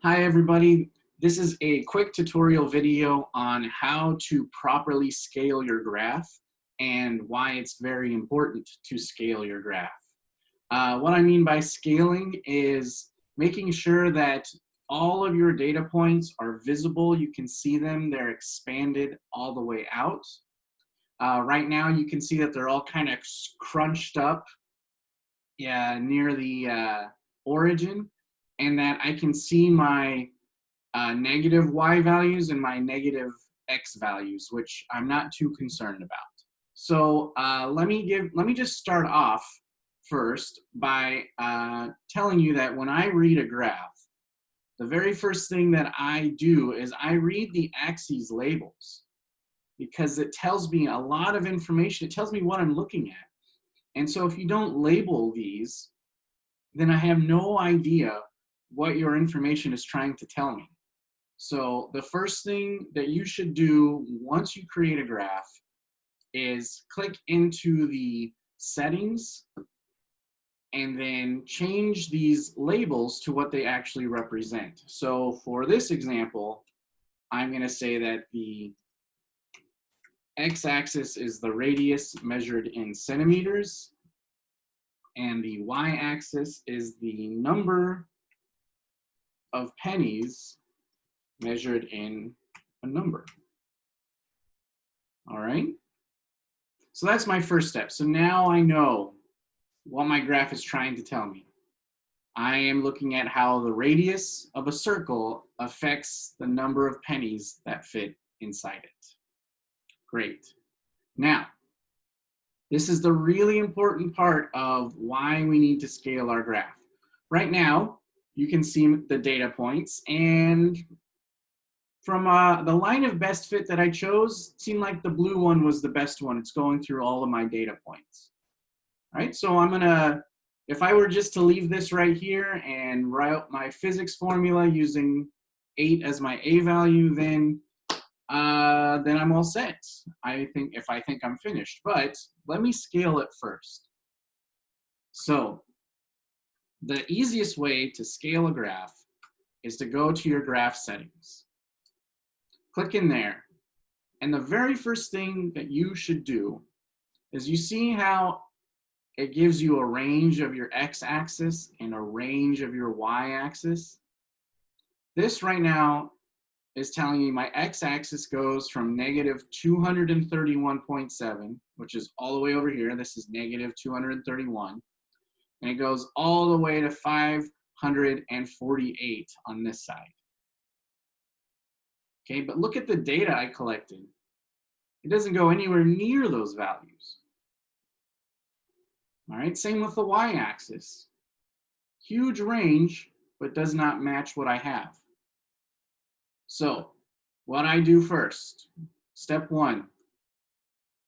Hi everybody, this is a quick tutorial video on how to properly scale your graph and why it's very important to scale your graph. What I mean by scaling is making sure that all of your data points are visible. You can see them, they're expanded all the way out. Right now you can see that they're all kind of crunched up near the origin, and that I can see my negative y values and my negative x values, which I'm not too concerned about. So let me just start off first by telling you that when I read a graph, the very first thing that I do is I read the axes labels, because it tells me a lot of information. It tells me what I'm looking at. And so if you don't label these, then I have no idea what your information is trying to tell me. So the first thing that you should do once you create a graph is click into the settings and then change these labels to what they actually represent. So for this example, I'm going to say that the x-axis is the radius measured in centimeters, and the y-axis is the number of pennies measured in a number. All right, so that's my first step. So now I know what my graph is trying to tell me. I am looking at how the radius of a circle affects the number of pennies that fit inside it. Great. Now, this is the really important part of why we need to scale our graph. Right now, you can see the data points, and from the line of best fit that I chose, it seemed like the blue one was the best one. It's going through all of my data points. All right, so I'm gonna, if I were just to leave this right here and write out my physics formula using 8 as my A value, then I'm all set. I think I'm finished, but let me scale it first. So the easiest way to scale a graph is to go to your graph settings. Click in there, and the very first thing that you should do is, you see how it gives you a range of your x-axis and a range of your y-axis? This right now is telling me my x-axis goes from negative 231.7, which is all the way over here. This is negative 231. And it goes all the way to 548 on this side. Okay, but look at the data I collected. It doesn't go anywhere near those values. All right, same with the y-axis. Huge range, but does not match what I have. So what I do first, step 1,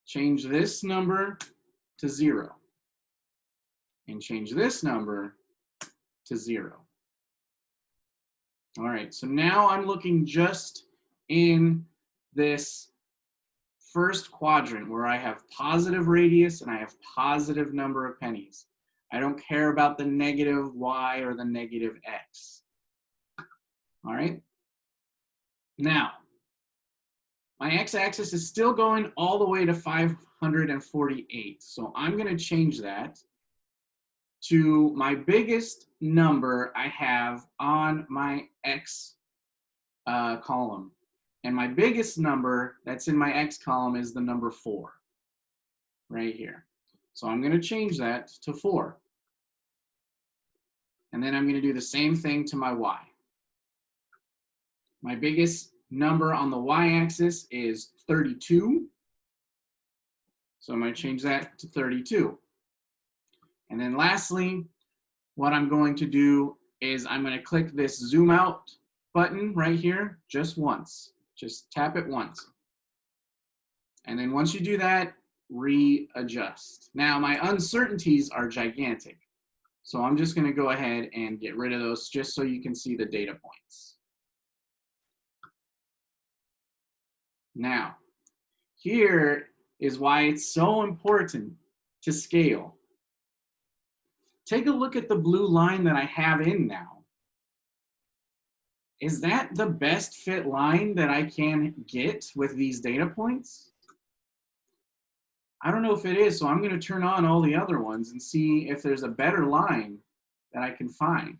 change this number to 0 and change this number to 0. All right, so now I'm looking just in this first quadrant where I have positive radius and I have positive number of pennies. I don't care about the negative y or the negative x. All right. Now, my x-axis is still going all the way to 548. So I'm going to change that to my biggest number I have on my x column. And my biggest number that's in my x column is the number 4 right here. So I'm going to change that to 4. And then I'm going to do the same thing to my y. My biggest number on the y-axis is 32. So I'm going to change that to 32. And then lastly, what I'm going to do is I'm going to click this zoom out button right here just once. Just tap it once. And then once you do that, readjust. Now my uncertainties are gigantic. So I'm just going to go ahead and get rid of those just so you can see the data points. Now, here is why it's so important to scale. Take a look at the blue line that I have in now. Is that the best fit line that I can get with these data points? I don't know if it is, so I'm going to turn on all the other ones and see if there's a better line that I can find.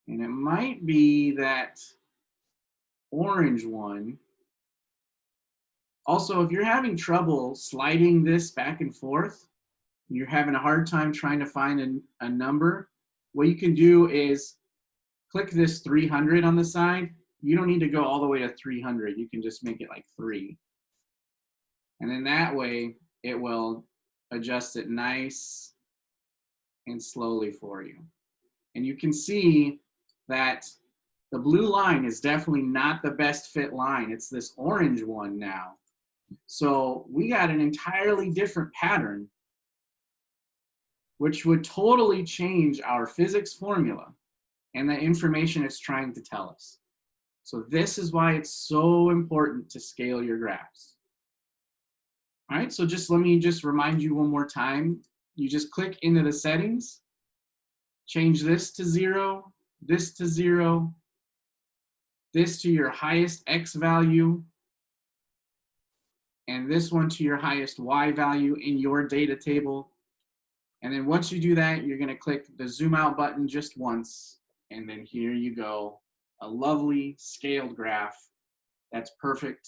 And it might be that orange one. Also, if you're having trouble sliding this back and forth, you're having a hard time trying to find a number, what you can do is click this 300 on the side. You don't need to go all the way to 300. You can just make it like 3. And then that way, it will adjust it nice and slowly for you. And you can see that the blue line is definitely not the best fit line. It's this orange one now. So we got an entirely different pattern, which would totally change our physics formula and the information it's trying to tell us. So this is why it's so important to scale your graphs. All right, so let me remind you one more time. You just click into the settings, change this to 0, this to 0, this to your highest X value, and this one to your highest Y value in your data table. And then once you do that, you're gonna click the zoom out button just once, and then here you go, a lovely scaled graph. That's perfect.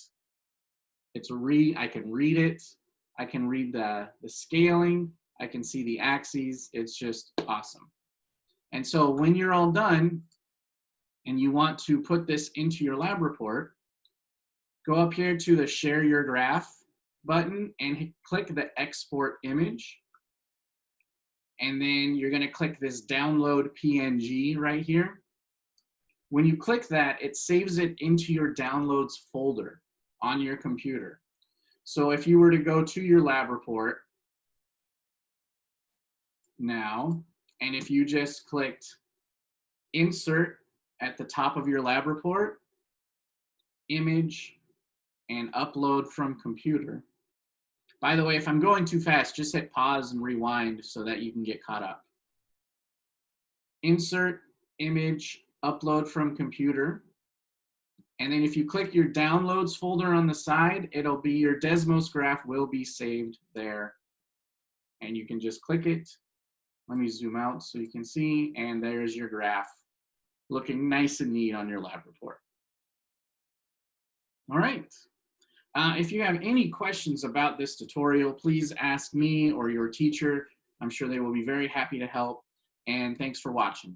I can read it. I can read the scaling. I can see the axes. It's just awesome. And so when you're all done and you want to put this into your lab report, go up here to the share your graph button and click the export image. And then you're gonna click this download PNG right here. When you click that, it saves it into your downloads folder on your computer. So if you were to go to your lab report now, and if you just clicked insert at the top of your lab report, image, and upload from computer. By the way, if I'm going too fast, just hit pause and rewind so that you can get caught up. Insert, image, upload from computer. And then if you click your downloads folder on the side, it'll be your Desmos graph will be saved there. And you can just click it. Let me zoom out so you can see, and there's your graph looking nice and neat on your lab report. All right. If you have any questions about this tutorial, please ask me or your teacher. I'm sure they will be very happy to help. And thanks for watching.